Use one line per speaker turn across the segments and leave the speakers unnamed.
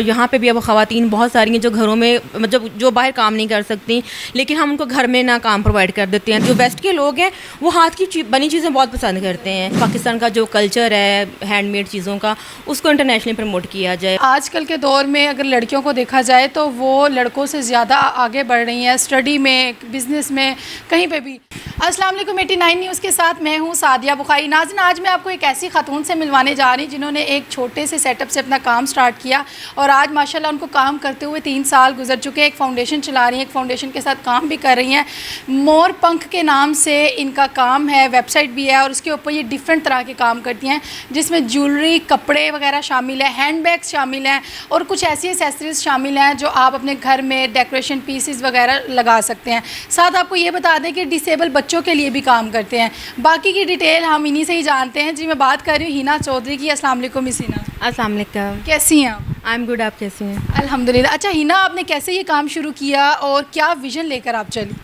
यहाँ पे भी अब ख़वातीन बहुत सारी हैं जो घरों में मतलब जो बाहर काम नहीं कर सकती, लेकिन हम उनको घर में ना काम प्रोवाइड कर देते हैं। जो वेस्ट के लोग हैं वो हाथ की बनी चीज़ें बहुत पसंद करते हैं। पाकिस्तान का जो कल्चर है हैंडमेड चीज़ों का, उसको इंटरनेशनली प्रमोट किया जाए।
आजकल के दौर में अगर लड़कियों को देखा जाए तो वो लड़कों से ज़्यादा आगे बढ़ रही हैं, स्टडी में, बिज़नेस में, कहीं पे भी। अस्सलाम वालेकुम 89 न्यूज़ के साथ मैं हूँ सादिया बुखारी। नाज़रीन, आज मैं आपको एक ऐसी खातून से मिलवाने जा रही जिन्होंने एक छोटे से सेटअप से अपना काम स्टार्ट किया और आज माशाल्लाह उनको काम करते हुए 3 साल गुजर चुके हैं। एक फ़ाउंडेशन चला रही हैं, एक फ़ाउंडेशन के साथ काम भी कर रही हैं। मोर पंख के नाम से इनका काम है, वेबसाइट भी है और उसके ऊपर ये डिफरेंट तरह के काम करती हैं जिसमें ज्वेलरी, कपड़े वगैरह शामिल है, हैंड बैग्स शामिल हैं और कुछ ऐसी एसेसरीज शामिल हैं जो आप अपने घर में डेकोरेशन पीसेस वगैरह लगा सकते हैं। साथ आपको ये बता दें कि डिसेबल बच्चों के लिए भी काम करते हैं। बाकी की डिटेल हम इन्हीं से ही जानते हैं। जी, मैं बात कर रही हूँ हिना चौधरी की। अस्सलाम वालेकुम मिस हिना।
अस्सलाम वालेकुम।
कैसी हैं आप?
आई एम गुड, आप कैसी हैं?
अल्हम्दुलिल्लाह। अच्छा हिना, आपने कैसे ये काम शुरू किया और क्या विज़न लेकर आप चली?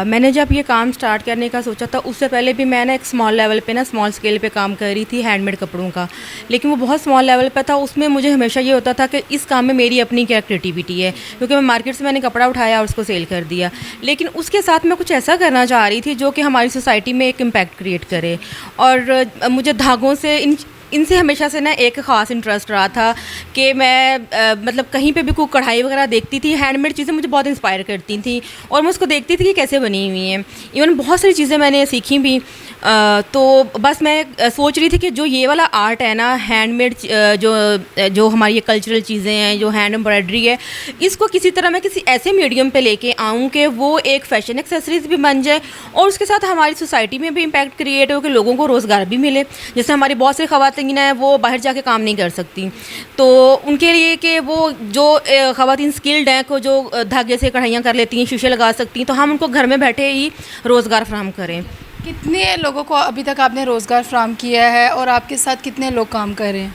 मैंने जब ये काम स्टार्ट करने का सोचा था उससे पहले भी मैं ना एक स्मॉल लेवल पे ना स्मॉल स्केल पे काम कर रही थी हैंडमेड कपड़ों का, लेकिन वो बहुत स्मॉल लेवल पे था। उसमें मुझे हमेशा ये होता था कि इस काम में मेरी अपनी क्या क्रिएटिविटी है, क्योंकि मैं मार्केट से मैंने कपड़ा उठाया और उसको सेल कर दिया, लेकिन उसके साथ मैं कुछ ऐसा करना चाह रही थी जो कि हमारी सोसाइटी में एक इम्पैक्ट क्रिएट करे। और मुझे धागों से इनसे हमेशा से ना एक ख़ास इंटरेस्ट रहा था कि मैं मतलब कहीं पे भी कोई कढ़ाई वगैरह देखती थी, हैंडमेड चीज़ें मुझे बहुत इंस्पायर करती थी और मैं उसको देखती थी कि कैसे बनी हुई हैं। इवन बहुत सारी चीज़ें मैंने सीखी भी। तो बस मैं सोच रही थी कि जो ये वाला आर्ट है ना, हैंडमेड जो हमारी ये कल्चरल चीज़ें हैं, जो हैंड एम्ब्रॉयडरी है, इसको किसी तरह मैं किसी ऐसे मीडियम पे लेके आऊँ कि वो एक फ़ैशन एक्सेसरीज भी बन जाए और उसके साथ हमारी सोसाइटी में भी इम्पैक्ट क्रिएट हो कि लोगों को रोज़गार भी मिले। जैसे हमारी बहुत सी ख़वातीन हैं वो बाहर जाके काम नहीं कर सकती, तो उनके लिए कि वो जो ख़वातीन स्किल्ड हैं को जो धागे से कढ़ाइयाँ कर लेती हैं, शीशे लगा सकती हैं, तो हम उनको घर में बैठे ही रोज़गार फराहम करें।
कितने लोगों को अभी तक आपने रोज़गार फराहम किया है और आपके साथ कितने लोग काम कर रहे हैं?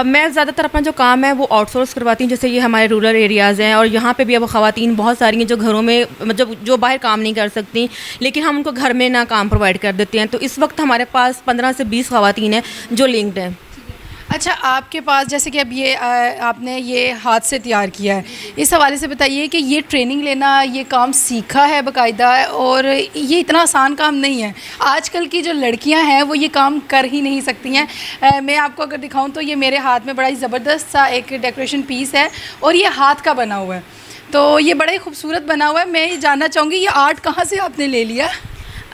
मैं ज़्यादातर अपना जो काम है वो आउटसोर्स करवाती हूँ। जैसे ये हमारे रूरल एरियाज़ हैं और यहाँ पे भी अब ख़वातीन बहुत सारी हैं जो घरों में मतलब जो बाहर काम नहीं कर सकती, लेकिन हम उनको घर में ना काम प्रोवाइड कर देते हैं। तो इस वक्त हमारे पास 15 से 20 ख़वातीन हैं जो लिंक्ड हैं।
अच्छा, आपके पास जैसे कि अब ये आपने ये हाथ से तैयार किया है, इस हवाले से बताइए कि ये ट्रेनिंग लेना, ये काम सीखा है बाकायदा और ये इतना आसान काम नहीं है। आजकल की जो लड़कियां हैं वो ये काम कर ही नहीं सकती हैं। मैं आपको अगर दिखाऊं तो ये मेरे हाथ में बड़ा ही ज़बरदस्त सा एक डेकोरेशन पीस है और ये हाथ का बना हुआ है, तो ये बड़ा ही खूबसूरत बना हुआ है। मैं ये जानना चाहूँगी ये आर्ट कहाँ से आपने ले लिया?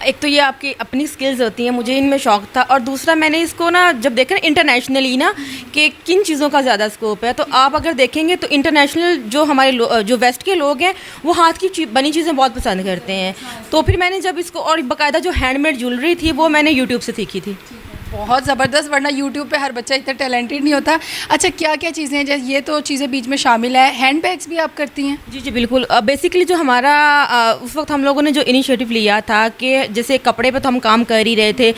एक तो ये आपकी अपनी स्किल्स होती हैं, मुझे इनमें शौक़ था, और दूसरा मैंने इसको ना जब देखा ना इंटरनेशनली ना कि किन चीज़ों का ज़्यादा स्कोप है, तो आप अगर देखेंगे तो इंटरनेशनल जो हमारे जो वेस्ट के लोग हैं वो हाथ की बनी चीज़ें बहुत पसंद करते हैं। तो फिर मैंने जब इसको, और बाकायदा जो हैंडमेड ज्वेलरी थी वो मैंने यूट्यूब से सीखी थी।
बहुत ज़बरदस्त, वरना यूट्यूब पे हर बच्चा इतना टैलेंटेड नहीं होता। अच्छा, क्या क्या चीज़ें हैं? जैसे ये तो चीज़ें बीच में शामिल है, हैंड बैग्स भी आप करती हैं?
जी जी बिल्कुल। बेसिकली जो हमारा उस वक्त हम लोगों ने जो इनिशिएटिव लिया था कि जैसे कपड़े पे तो हम काम कर ही रहे थे,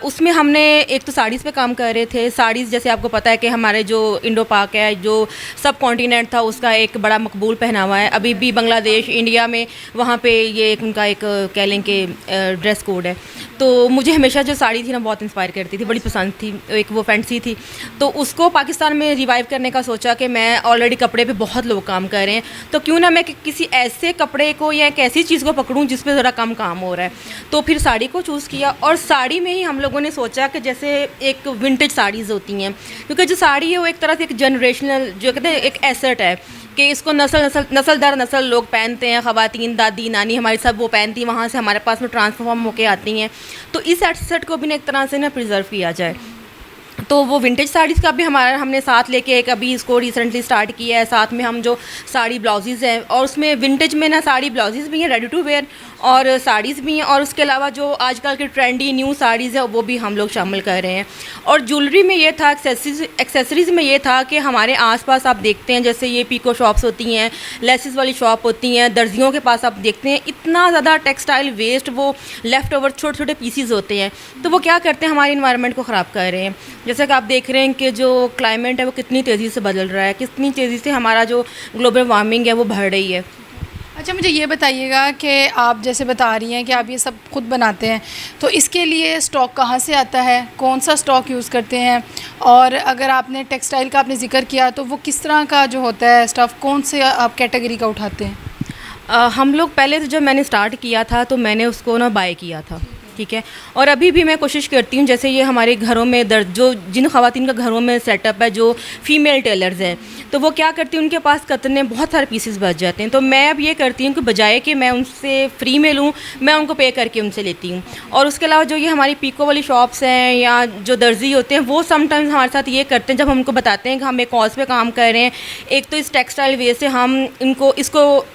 उसमें हमने एक तो साड़ीज़ पे काम कर रहे थे। साड़ीज़ जैसे आपको पता है कि हमारे जो इंडो पाक है, जो सब कॉन्टिनेंट था, उसका एक बड़ा मकबूल पहनावा है। अभी भी बांग्लादेश, इंडिया में वहाँ पे ये एक उनका एक कह लें कि ड्रेस कोड है। तो मुझे हमेशा जो साड़ी थी ना बहुत इंस्पायर करती थी, बड़ी पसंद थी, एक वो फैंसी थी। तो उसको पाकिस्तान में रिवाइव करने का सोचा कि मैं ऑलरेडी कपड़े पे बहुत लोग काम कर रहे हैं, तो क्यों ना मैं किसी ऐसे कपड़े को या एक ऐसी चीज़ को पकड़ूं जिस पे ज़रा कम काम हो रहा है। तो फिर साड़ी को चूज़ किया और साड़ी में ही हम लोगों ने सोचा कि जैसे एक विंटेज साड़ीज़ होती हैं, क्योंकि जो साड़ी है वो एक तरह से एक जनरेशनल जो कहते हैं एक एसेट है कि इसको नस्ल दर नस्ल लोग पहनते हैं। ख़वातीन, दादी, नानी हमारी सब वो पहनती हैं, वहाँ से हमारे पास में ट्रांसफॉर्म होके आती हैं। तो इस एसेट को भी ना एक तरह से ना प्रिजर्व किया जाए। तो वो विंटेज साड़ीज़ का भी हमने साथ लेके एक अभी इसको रिसेंटली स्टार्ट किया है। साथ में हम जो साड़ी ब्लाउजेज़ हैं और उसमें विंटेज में ना साड़ी ब्लाउजेज़ भी हैं, रेडी टू वेयर, और साड़ीज़ भी हैं, और उसके अलावा जो आजकल के ट्रेंडी न्यू साड़ीज़ है वो भी हम लोग शामिल कर रहे हैं। और ज्वेलरी में ये था, एक्सेसरीज़ में ये था कि हमारे आसपास आप देखते हैं जैसे ये पीको शॉप्स होती हैं, लेसिस वाली शॉप होती हैं, दर्जियों के पास आप देखते हैं इतना ज़्यादा टेक्सटाइल वेस्ट, वो लेफ़्ट ओवर छोटे छोटे पीसीज होते हैं। तो वो क्या करते हैं, हमारे इन्वायरमेंट को ख़राब कर रहे हैं। जैसे कि आप देख रहे हैं कि जो क्लाइमेट है वो कितनी तेज़ी से बदल रहा है, कितनी तेज़ी से हमारा जो ग्लोबल वार्मिंग है वो बढ़ रही है।
अच्छा, मुझे ये बताइएगा कि आप जैसे बता रही हैं कि आप ये सब खुद बनाते हैं, तो इसके लिए स्टॉक कहाँ से आता है, कौन सा स्टॉक यूज़ करते हैं? और अगर आपने टेक्सटाइल का आपने ज़िक्र किया तो वो किस तरह का जो होता है स्टफ़, कौन से आप कैटेगरी का उठाते हैं?
हम लोग पहले तो जब मैंने स्टार्ट किया था तो मैंने उसको ना बाय किया था, ठीक है। और अभी भी मैं कोशिश करती हूँ, जैसे ये हमारे घरों में जो जिन ख़वातीन का घरों में सेटअप है, जो फीमेल टेलर्स हैं, तो वो क्या करती हैं, उनके पास कतने बहुत सारे पीसेस बच जाते हैं। तो मैं अब ये करती हूँ कि बजाय कि मैं उनसे फ्री में लूँ, मैं उनको पे करके उनसे लेती हूँ। और उसके अलावा जो ये हमारी पीको वाली शॉप्स हैं या जो दर्जी होते हैं, वो समटाइम्स हमारे साथ ये करते हैं, जब हम उनको बताते हैं कि हम एक कॉज पे काम कर रहे हैं, एक तो इस टेक्सटाइल वे से हम इसको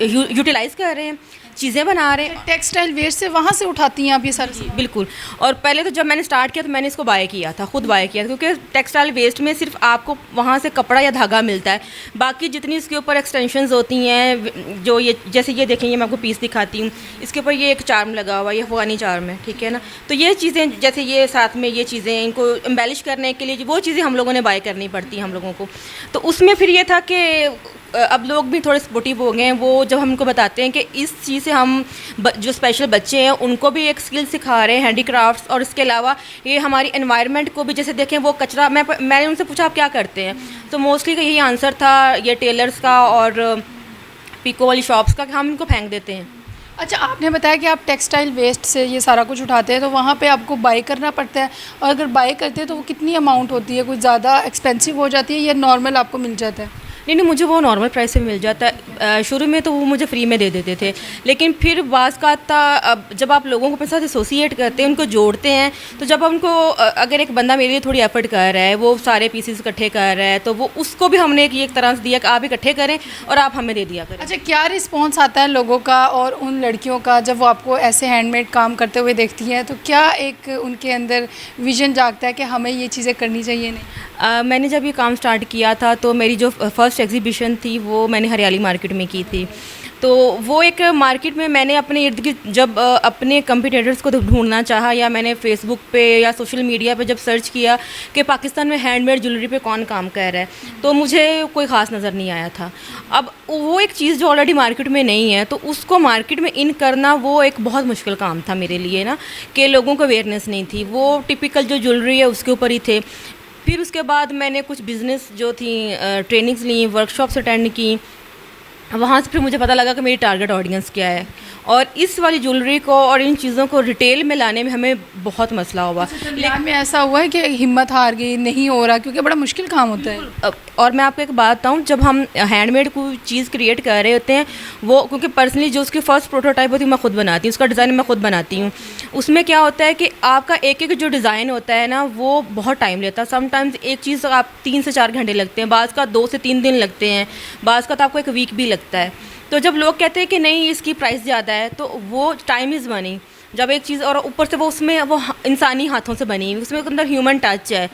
यूटिलाइज़ कर रहे हैं, चीज़ें बना रहे हैं।
टेक्सटाइल वेस्ट से वहाँ से उठाती हैं आप ये सारे?
बिल्कुल। और पहले तो जब मैंने स्टार्ट किया तो मैंने इसको बाय किया था, खुद बाय किया था, क्योंकि टेक्सटाइल वेस्ट में सिर्फ आपको वहाँ से कपड़ा या धागा मिलता है, बाकी जितनी इसके ऊपर एक्सटेंशंस होती हैं, जो ये जैसे ये देखेंगे, मैं आपको पीस दिखाती हूँ, इसके ऊपर ये एक चार्म लगा हुआ है, ये अफगानी चार्म है, ठीक है ना। तो ये चीज़ें, जैसे ये साथ में ये चीज़ें, इनको एम्बेलिश करने के लिए वो चीज़ें हम लोगों ने बाय करनी पड़ती हैं हम लोगों को। तो उसमें फिर ये था कि अब लोग भी थोड़े स्पोर्टिव हो गए हैं। वो जब हमको बताते हैं कि इस चीज़ से हम जो स्पेशल बच्चे हैं उनको भी एक स्किल सिखा रहे हैं, हैंडीक्राफ्ट्स, और इसके अलावा ये हमारी एनवायरनमेंट को भी, जैसे देखें वो कचरा, मैंने उनसे पूछा आप क्या करते हैं, तो मोस्टली का यही आंसर था ये टेलर्स का और पीको वाली शॉप्स का, कि हम इनको फेंक देते हैं।
अच्छा, आपने बताया कि आप टेक्सटाइल वेस्ट से ये सारा कुछ उठाते हैं, तो वहाँ पे आपको बाय करना पड़ता है, और अगर बाय करते हैं तो वो कितनी अमाउंट होती है? कुछ ज़्यादा एक्सपेंसिव हो जाती है या नॉर्मल आपको मिल जाता है?
नहीं, मुझे वो नॉर्मल प्राइस में मिल जाता है। शुरू में तो वो मुझे फ्री में दे देते थे, लेकिन फिर बाज़ का था, अब जब आप लोगों को अपने साथ एसोसिएट करते हैं, उनको जोड़ते हैं, तो जब उनको अगर एक बंदा मेरे लिए थोड़ी एफर्ट कर रहा है, वो सारे पीसेस इकट्ठे कर रहा है, तो वो उसको भी हमने एक तरह से दिया कि आप इकट्ठे करें और आप हमें दे दिया करें।
अच्छा, क्या रिस्पॉन्स आता है लोगों का और उन लड़कियों का जब वो आपको ऐसे हैंडमेड काम करते हुए देखती हैं, तो क्या एक उनके अंदर विजन जागता है कि हमें ये चीज़ें करनी चाहिए? नहीं,
मैंने जब ये काम स्टार्ट किया था तो मेरी जो फर्स्ट एग्जीबिशन थी वो मैंने हरियाली मार्केट में की थी। तो वो एक मार्केट में मैंने अपने इर्द गिर्द जब अपने कंपटीटर्स को ढूंढना चाहा, या मैंने फेसबुक पे या सोशल मीडिया पे जब सर्च किया कि पाकिस्तान में हैंडमेड ज्वेलरी पे कौन काम कर रहा है, तो मुझे कोई ख़ास नज़र नहीं आया था। अब वो एक चीज़ जो ऑलरेडी मार्केट में नहीं है, तो उसको मार्केट में इन करना वो एक बहुत मुश्किल काम था मेरे लिए ना, कि लोगों को अवेयरनेस नहीं थी। वो टिपिकल जो ज्वेलरी है उसके ऊपर ही थे। फिर उसके बाद मैंने कुछ बिज़नेस जो थी ट्रेनिंग्स ली, वर्कशॉप्स अटेंड की, वहाँ से फिर मुझे पता लगा कि मेरी टारगेट ऑडियंस क्या है, और इस वाली ज्वेलरी को और इन चीज़ों को रिटेल में लाने में हमें बहुत मसला हुआ।
लेकिन में ऐसा हुआ है कि हिम्मत हार गई, नहीं हो रहा, क्योंकि बड़ा मुश्किल काम होता है।
और मैं आपको एक बात बताऊं, जब हम हैंडमेड कोई चीज़ क्रिएट कर रहे होते हैं, वो क्योंकि पर्सनली जो उसकी फ़र्स्ट प्रोटोटाइप होती है मैं खुद बनाती हूँ, उसका डिज़ाइन मैं खुद बनाती हूँ। उसमें क्या होता है कि आपका एक एक जो डिज़ाइन होता है ना, वो बहुत टाइम लेता है। समटाइम्स एक चीज़ आप 3 से 4 घंटे लगते हैं, बाज़ का 2 से 3 दिन लगते हैं, बाज़ का तो आपको 1 वीक भी लगता है। तो जब लोग कहते हैं कि नहीं इसकी प्राइस ज़्यादा है, तो वो टाइम इज़ मनी। जब एक चीज़, और ऊपर से वो उसमें वो इंसानी हाथों से बनी हुई, उसमें अंदर ह्यूमन टच है,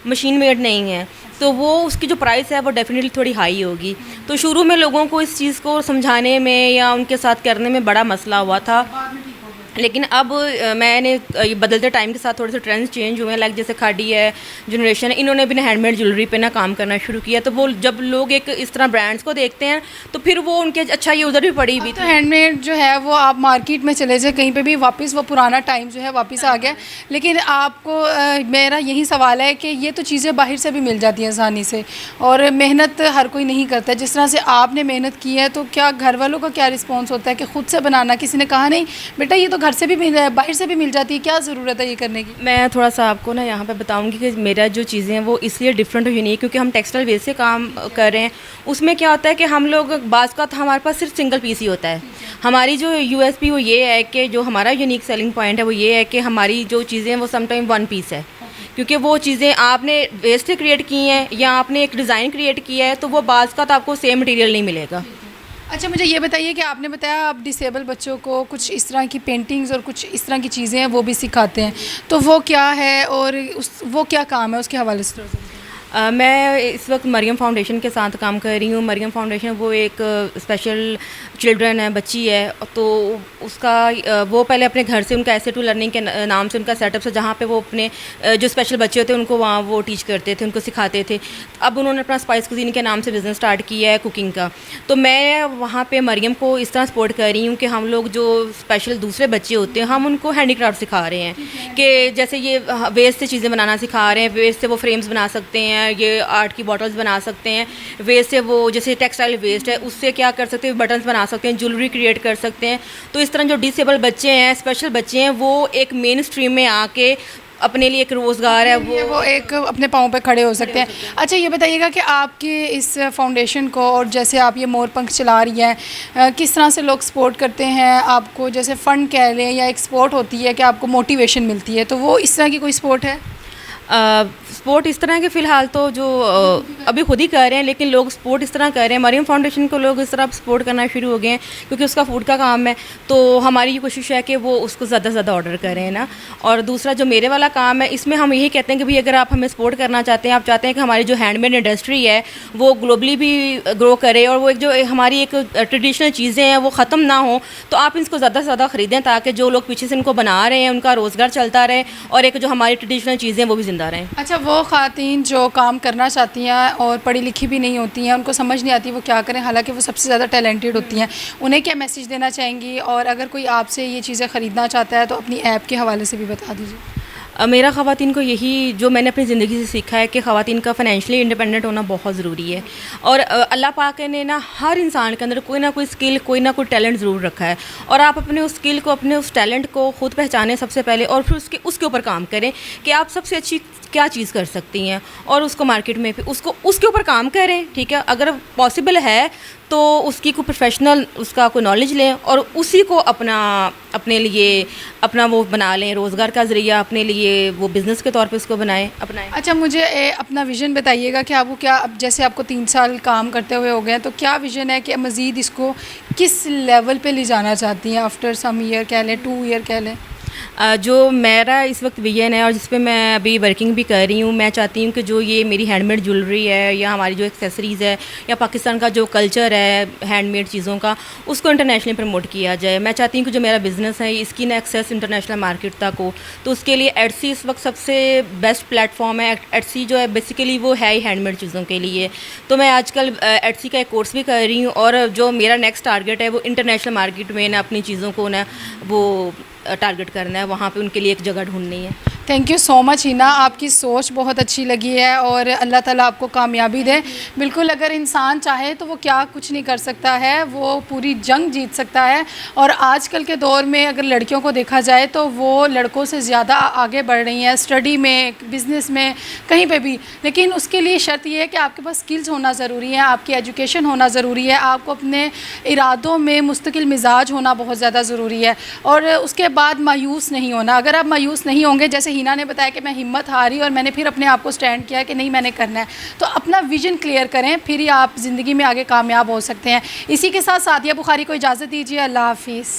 मशीन मेड नहीं है, तो वो उसकी जो प्राइस है वो डेफिनेटली थोड़ी हाई होगी। तो शुरू में लोगों को इस चीज़ को समझाने में या उनके साथ करने में बड़ा मसला हुआ था, लेकिन अब मैंने ये बदलते टाइम के साथ थोड़े से ट्रेंड्स चेंज हुए हैं, लाइक जैसे खाड़ी है, जनरेशन है, इन्होंने भी हैंडमेड ज्वेलरी पे ना काम करना शुरू किया। तो वो जब लोग एक इस तरह ब्रांड्स को देखते हैं तो फिर वो उनके अच्छा ये उधर भी पड़ी हुई।
तो हैंडमेड जो है वो आप मार्केट में चले जाए कहीं पे भी, वापस वो पुराना टाइम जो है वापस आ गया। लेकिन आपको मेरा यही सवाल है कि ये तो चीज़ें बाहर से भी मिल जाती हैं आसानी से, और मेहनत हर कोई नहीं करता जिस तरह से आपने मेहनत की है। तो क्या घर वालों का क्या रिस्पॉन्स होता है कि ख़ुद से बनाना, किसी ने कहा नहीं बेटा ये तो घर से भी मिल है, बाहर से भी मिल जाती है, क्या ज़रूरत है ये करने की?
मैं थोड़ा सा आपको ना यहाँ पे बताऊँगी कि मेरा जो चीज़ें हैं वो इसलिए डिफरेंट और यूनिक, क्योंकि हम टेक्सटाइल बेस से काम कर रहे हैं। उसमें क्या होता है कि हम लोग बाज़ का हमारे पास सिर्फ सिंगल पीस ही होता है। हमारी जो यूएसपी वो ये है कि जो हमारा यूनिक सेलिंग पॉइंट है वो ये है कि हमारी जो चीज़ें हैं वो समटाइम 1 पीस है, क्योंकि वो चीज़ें आपने वेस्ट से क्रिएट की हैं या आपने एक डिज़ाइन क्रिएट किया है, तो वो बाज़ का तो आपको सेम मटेरियल नहीं मिलेगा।
अच्छा, मुझे ये बताइए कि आपने बताया आप डिसेबल बच्चों को कुछ इस तरह की पेंटिंग्स और कुछ इस तरह की चीज़ें हैं वो भी सिखाते हैं, तो वो क्या है और वो क्या काम है उसके हवाले से?
मैं इस वक्त मरियम फाउंडेशन के साथ काम कर रही हूँ। मरियम फाउंडेशन वो एक स्पेशल चिल्ड्रन है, बच्ची है, तो उसका वो पहले अपने घर से उनका ऐसे टू लर्निंग के नाम से उनका सेटअप है, जहाँ पे वो अपने जो स्पेशल बच्चे होते हैं उनको वहाँ वो टीच करते थे, उनको सिखाते थे। अब उन्होंने अपना स्पाइस कुजीन के नाम से बिज़नेस स्टार्ट किया है कुकिंग का। तो मैं वहाँ पे मरियम को इस तरह सपोर्ट कर रही हूँ कि हम लोग जो स्पेशल दूसरे बच्चे होते हैं हम उनको हैंडीक्राफ्ट सिखा रहे हैं कि जैसे ये वेस्ट से चीज़ें बनाना सिखा रहे हैं। वेस्ट से वो फ्रेम्स बना सकते हैं, ये आर्ट की बॉटल्स बना सकते हैं। वेस्ट से वो जैसे टेक्सटाइल वेस्ट है उससे क्या कर सकते हैं, बटन्स बना सकते हैं, ज्वेलरी क्रिएट कर सकते हैं। तो इस तरह जो डिसेबल बच्चे हैं, स्पेशल बच्चे हैं, वो एक मेन स्ट्रीम में आके अपने लिए एक रोज़गार है
वो एक अपने पाँव पे खड़े हो सकते हैं। अच्छा ये बताइएगा कि आपके इस फाउंडेशन को और जैसे आप ये मोर पंख चला रही हैं, किस तरह से लोग सपोर्ट करते हैं आपको? जैसे फ़ंड कह लें या एक सपोर्ट होती है कि आपको मोटिवेशन मिलती है, तो वो इस तरह की कोई सपोर्ट है?
सपोर्ट इस तरह के फ़िलहाल तो जो अभी खुद ही कर रहे हैं, लेकिन लोग सपोर्ट इस तरह कर रहे हैं। मरियम फाउंडेशन को लोग इस तरह सपोर्ट करना शुरू हो गए हैं क्योंकि उसका फूड का काम है। तो हमारी ये कोशिश है कि वो उसको ज़्यादा से ज़्यादा ऑर्डर करें ना। और दूसरा जो मेरे वाला काम है, इसमें हम यही कहते हैं कि भाई अगर आप हमें सपोर्ट करना चाहते हैं, आप चाहते हैं कि हमारी जो हैंडमेड इंडस्ट्री है वो ग्लोबली भी ग्रो करे और वो एक जो हमारी एक ट्रेडिशनल चीज़ें हैं वो ख़त्म ना हो, तो आप इसको ज़्यादा से ज़्यादा ख़रीदें ताकि जो लोग पीछे से इनको बना रहे हैं उनका रोज़गार चलता रहे और एक जो हमारी ट्रेडिशनल चीज़ें वो भी ज़िंदा रहें।
अच्छा, वो ख़वातीन जो काम करना चाहती हैं और पढ़ी लिखी भी नहीं होती हैं, उनको समझ नहीं आती वो क्या करें, हालांकि वो सबसे ज़्यादा टैलेंटेड होती हैं, उन्हें क्या मैसेज देना चाहेंगी? और अगर कोई आपसे ये चीज़ें ख़रीदना चाहता है तो अपनी ऐप के हवाले से भी बता दीजिए।
मेरा ख़वातीन को यही जो मैंने अपनी ज़िंदगी से सीखा है कि ख़वातीन का फ़ाइनेंशियली इंडिपेंडेंट होना बहुत ज़रूरी है। और अल्लाह पाक ने ना हर इंसान के अंदर कोई ना कोई स्किल, कोई ना कोई टैलेंट ज़रूर रखा है और आप अपने उस स्किल को, अपने उस टैलेंट को खुद पहचानें सबसे पहले और फिर उसके ऊपर काम करें कि आप सबसे अच्छी क्या चीज़ कर सकती हैं और उसको मार्केट में फिर उसके ऊपर काम करें। ठीक है, अगर पॉसिबल है तो उसकी कोई प्रोफेशनल उसका कोई नॉलेज लें और उसी को अपने लिए अपना वो बना लें, रोज़गार का ज़रिया अपने लिए वो बिज़नेस के तौर पे उसको अपनाएं।
अच्छा, मुझे अपना विज़न बताइएगा कि आपको क्या, अब जैसे आपको 3 साल काम करते हुए हो गए हैं, तो क्या विज़न है कि मज़ीद इसको किस लेवल पे ले जाना चाहती हैं? आफ्टर सम ईयर कह लें, 2 ईयर कह लें।
जो मेरा इस वक्त विजन है और जिस पे मैं अभी वर्किंग भी कर रही हूँ, मैं चाहती हूँ कि जो ये मेरी हैंडमेड ज्वेलरी है या हमारी जो एक्सेसरीज़ है या पाकिस्तान का जो कल्चर है हैंडमेड चीज़ों का, उसको इंटरनेशनली प्रमोट किया जाए। मैं चाहती हूँ कि जो मेरा बिज़नेस है इसकी ना एक्सेस इंटरनेशनल मार्केट तक हो, तो उसके लिए एटसी इस वक्त सबसे बेस्ट प्लेटफॉर्म है। एटसी जो है बेसिकली वो है ही हैंडमेड चीज़ों के लिए। तो मैं आजकल एटसी का एक कोर्स भी कर रही हूँ और जो मेरा नेक्स्ट टारगेट है वो इंटरनेशनल मार्केट में ना अपनी चीज़ों को ना वो टारगेट करना है, वहाँ पे उनके लिए एक जगह ढूंढनी है।
Thank you so much Hina, आपकी सोच बहुत अच्छी लगी है और अल्लाह ताला आपको कामयाबी दे। बिल्कुल, अगर इंसान चाहे तो वो क्या कुछ नहीं कर सकता है, वो पूरी जंग जीत सकता है। और आजकल के दौर में अगर लड़कियों को देखा जाए तो वो लड़कों से ज़्यादा आगे बढ़ रही हैं, स्टडी में, बिज़नेस में, कहीं पे भी। लेकिन उसके लिए शर्त ये है कि आपके पास स्किल्स होना ज़रूरी है, आपकी एजुकेशन होना ज़रूरी है, आपको अपने इरादों में मुस्तकिल मिजाज होना बहुत ज़्यादा ज़रूरी है और उसके बाद मायूस नहीं होना। अगर आप मायूस नहीं होंगे, जैसे हिना ने बताया कि मैं हिम्मत हारी और मैंने फिर अपने आप को स्टैंड किया कि नहीं मैंने करना है, तो अपना विजन क्लियर करें, फिर ही आप ज़िंदगी में आगे कामयाब हो सकते हैं। इसी के साथ सादिया बुखारी को इजाज़त दीजिए। अल्लाह हाफिज़।